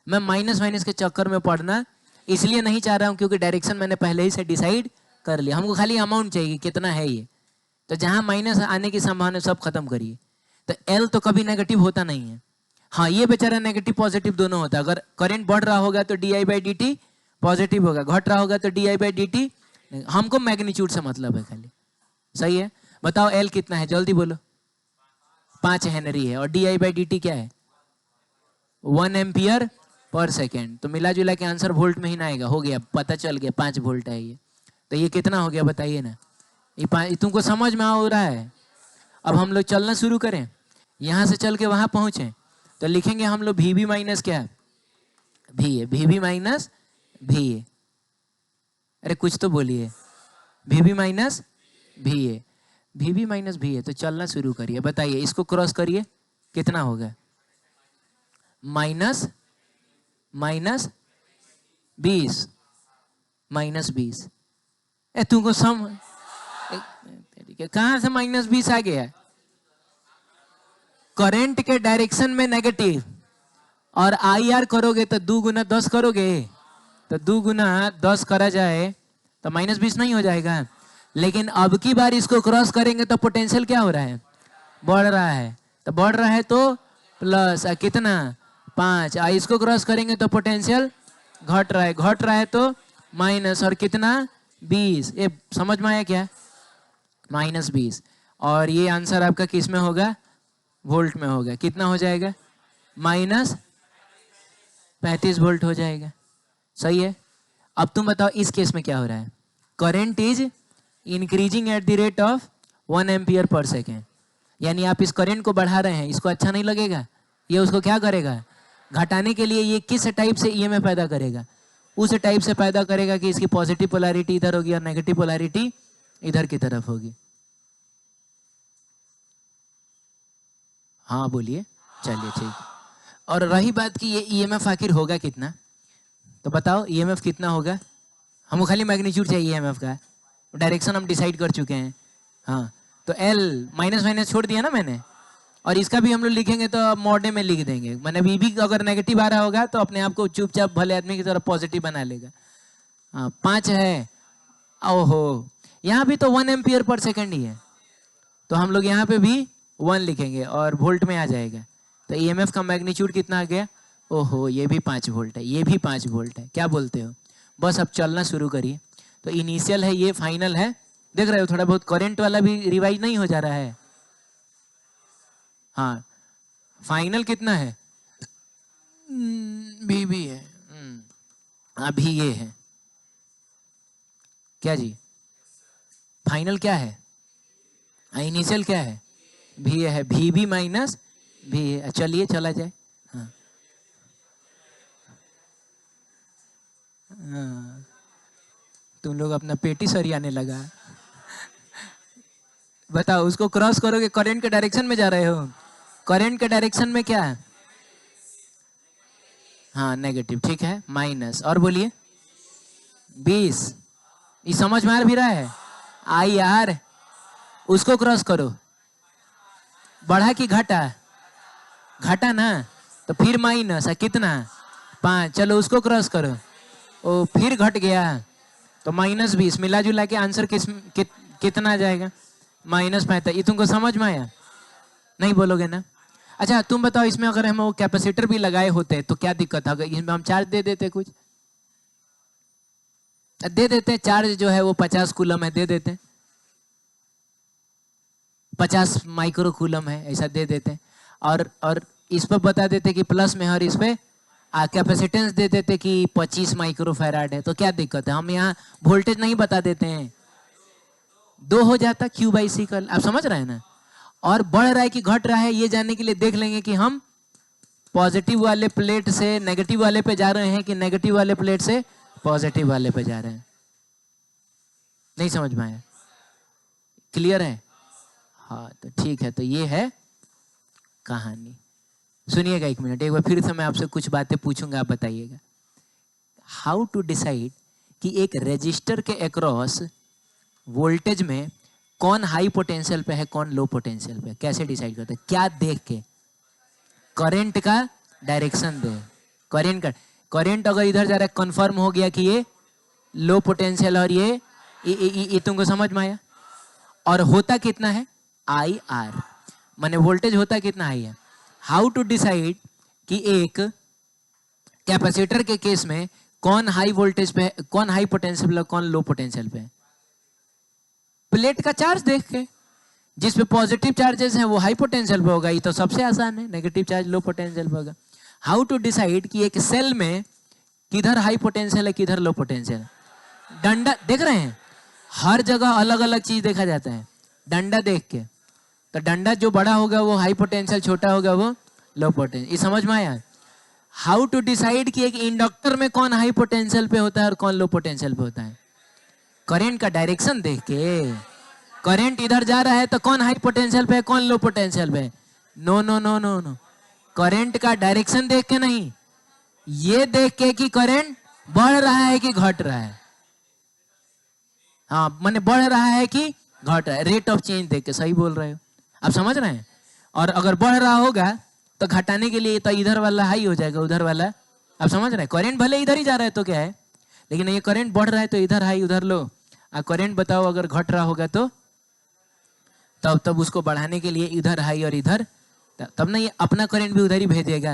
[SPEAKER 1] मैं माइनस माइनस के चक्कर में पढ़ना इसलिए नहीं चाह रहा हूँ क्योंकि डायरेक्शन मैंने पहले ही से डिसाइड कर लिया। हमको खाली अमाउंट चाहिए कितना है ये, तो जहाँ माइनस आने की संभावना सब खत्म करिए। तो एल तो कभी नेगेटिव होता नहीं है। हाँ, ये बेचारा नेगेटिव पॉजिटिव दोनों होता है। अगर करंट बढ़ रहा होगा तो D I by D T positive होगा, घट रहा होगा तो D I by D T. हमको मैग्नीट्यूड से मतलब है खाली। सही है? बताओ एल कितना है, जल्दी बोलो। 5 हेनरी है। और D I by D T क्या है, 1 एम्पियर पर सेकेंड। तो मिला जुला के आंसर वोल्ट में ही ना आएगा। हो गया, पता चल गया 5 वोल्ट है ये। तो ये कितना हो गया बताइए ना, ये तुमको समझ में आ रहा है? अब हम लोग चलना शुरू करें, यहाँ से चल के वहाँ पहुँचे तो लिखेंगे हम लोग वी बी माइनस क्या, V A, V B minus V A. अरे कुछ तो बोलिए, V B minus V A, V B minus V A. तो चलना शुरू करिए, बताइए इसको क्रॉस करिए कितना होगा, माइनस माइनस 20, माइनस 20। तुमको कहां से माइनस 20 आ गया? करंट के डायरेक्शन में नेगेटिव, और आई आर करोगे तो 2 गुना 10 करोगे, तो 2 गुना 10 करा जाए तो माइनस 20 नहीं हो जाएगा। लेकिन अब की बार इसको क्रॉस करेंगे तो पोटेंशियल क्या हो रहा है, बढ़ रहा है। तो बढ़ रहा है तो प्लस कितना 5, इसको क्रॉस करेंगे तो पोटेंशियल घट रहा है, घट रहा है तो माइनस, और कितना 20। ये समझ में आया क्या, माइनस 20। और ये आंसर आपका किस में होगा, वोल्ट में होगा। कितना हो जाएगा, माइनस 35 वोल्ट हो जाएगा। सही है? अब तुम बताओ इस केस में क्या हो रहा है, current is increasing at the rate of 1 ampere per second. यानी आप इस करंट को बढ़ा रहे हैं, इसको अच्छा नहीं लगेगा, ये उसको क्या करेगा, घटाने के लिए ये किस टाइप से ईएमएफ पैदा करेगा, उस टाइप से पैदा करेगा कि इसकी पॉजिटिव पोलैरिटी इधर होगी और नेगेटिव पोलैरिटी इधर की तरफ होगी। हाँ बोलिए, चलिए ठीक। और रही बात कि ये ईएमएफ आखिर होगा कितना, तो बताओ ईएमएफ कितना होगा। हमको खाली मैग्नीट्यूड चाहिए ईएमएफ का, डायरेक्शन हम डिसाइड कर चुके हैं। हाँ, तो एल माइनस माइनस छोड़ दिया ना मैंने, और इसका भी हम लोग लिखेंगे तो मॉडे में लिख देंगे। मैंने वी भी अगर नेगेटिव आ रहा होगा तो अपने आप को चुपचाप भले आदमी की तरह पॉजिटिव बना लेगा। हाँ 5 है, ओहो यहाँ भी तो 1 एम्पियर पर सेकेंड ही है, तो हम लोग यहाँ पे भी 1 लिखेंगे और वोल्ट में आ जाएगा। तो ईएमएफ का मैग्नीट्यूड कितना आ गया, ओहो ये भी 5 वोल्ट है, ये भी 5 वोल्ट है। क्या बोलते हो? बस अब चलना शुरू करिए। तो इनिशियल है, ये फाइनल है। देख रहे हो थोड़ा बहुत करंट वाला भी रिवाइज नहीं हो जा रहा है। हाँ फाइनल कितना है, भी है, अभी ये है क्या जी, फाइनल क्या है, इनिशियल क्या है, भी है, भी भी माइनस भी है। चलिए चला जाए। हाँ हाँ, तुम लोग अपना पेटी सरियाने लगा। बताओ उसको क्रॉस करोगे, करंट के डायरेक्शन में जा रहे हो, करंट के डायरेक्शन में क्या है, हाँ नेगेटिव, ठीक है, माइनस। और बोलिए 20, ये समझ में आ भी रहा है, आई आर। उसको क्रॉस करो, बढ़ा कि घटा, घटा ना, तो फिर माइनस कितना 5। चलो उसको क्रॉस करो, ओ फिर घट गया तो माइनस 20। मिला जुला के आंसर कितना आ जाएगा, माइनस 45। ये तुमको समझ में आया? नहीं बोलोगे ना? अच्छा तुम बताओ, इसमें अगर हम वो कैपेसिटर भी लगाए होते तो क्या दिक्कत है? अगर इसमें हम चार्ज दे देते, कुछ दे देते, चार्ज जो है वो 50 कूलम है, दे देते 50 माइक्रो कूलम है, ऐसा दे देते। और इस पर बता देते कि प्लस में, और इस पे कैपेसिटेंस दे देते कि 25 माइक्रो फैराड है, तो क्या दिक्कत है? हम यहाँ वोल्टेज नहीं बता देते हैं, 2 हो जाता Q बाई सी का। आप समझ रहे हैं ना? और बढ़ रहा है कि घट रहा है ये जानने के लिए देख लेंगे कि हम पॉजिटिव वाले प्लेट से नेगेटिव वाले पे जा रहे हैं कि नेगेटिव वाले प्लेट से पॉजिटिव वाले पे जा रहे हैं? नहीं समझ में आया? क्लियर है? हाँ तो ठीक है, तो ये है कहानी। सुनिएगा एक मिनट, एक बार फिर से मैं आपसे कुछ बातें पूछूंगा, आप बताइएगा। हाउ टू डिसाइड कि एक रजिस्टर के अक्रॉस वोल्टेज में कौन हाई पोटेंशियल पे है, कौन लो पोटेंशियल पे है, कैसे डिसाइड करते हैं? क्या देख के? करंट का डायरेक्शन दे। करंट अगर इधर जा रहा है, कंफर्म हो गया कि ये लो पोटेंशियल और ये तुमको समझ में आया? और होता कितना है? आई आर, माने वोल्टेज होता कितना हाई है। हाउ टू डिसाइड कि एक कैपेसिटर के केस में कौन हाई वोल्टेज पे, कौन हाई पोटेंशियल, कौन लो पोटेंशियल पे? प्लेट का चार्ज देख के, जिस पे पॉजिटिव चार्जेस हैं वो हाई पोटेंशियल पे होगा, ये तो सबसे आसान है। नेगेटिव चार्ज लो पोटेंशियल पे होगा। हाउ टू डिसाइड कि एक सेल में किधर हाई पोटेंशियल है, किधर लो पोटेंशियल है? डंडा देख रहे हैं, हर जगह अलग अलग चीज देखा जाता है। डंडा देख के, तो डंडा जो बड़ा होगा वो हाई पोटेंशियल, छोटा होगा वो लो पोटेंशियल। ये समझ में आया? हाउ टू डिसाइड कि एक इंडक्टर में कौन हाई पोटेंशियल पे होता है और कौन लो पोटेंशियल पे होता है? करंट का डायरेक्शन देख के। करंट इधर जा रहा है तो कौन हाई पोटेंशियल पे है, कौन लो पोटेंशियल पे है? No no no no no, current का डायरेक्शन देख के नहीं, ये देख के कि करंट बढ़ रहा है कि घट रहा है। हाँ माने बढ़ रहा है कि घट रहा है, रेट ऑफ चेंज देख के। सही बोल रहे हो, आप समझ रहे हैं? और अगर बढ़ रहा होगा तो घटाने के लिए तो इधर वाला हाई हो जाएगा, उधर वाला। आप समझ रहे हैं? करंट भले इधर ही जा रहा है तो क्या है, लेकिन ये करंट बढ़ रहा है तो इधर हाई उधर लो। करंट बताओ अगर घट रहा होगा तो तब उसको बढ़ाने के लिए इधर हाई और इधर, तब ना ये अपना करंट भी उधर ही भेजेगा।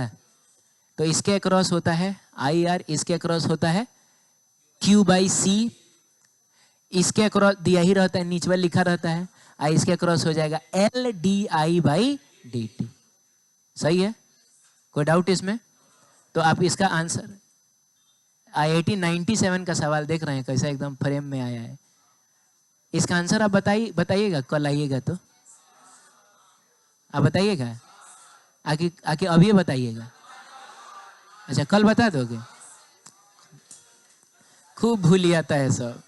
[SPEAKER 1] तो इसके अक्रॉस होता है आई आर, इसके अक्रॉस होता है क्यू बाई सी, इसके अक्रॉस दिया ही रहता है, नीचे लिखा रहता है। इसके अक्रॉस हो जाएगा L D I by D T. सही है? कोई डाउट इसमें? तो आप इसका आंसर, IIT 97 का सवाल देख रहे हैं कैसा एकदम फ्रेम में आया है। इसका आंसर आप बताइएगा, कल आइएगा तो आप बताइएगा, आके अभी बताइएगा। अच्छा कल बता दोगे? खूब भूल आता है सब।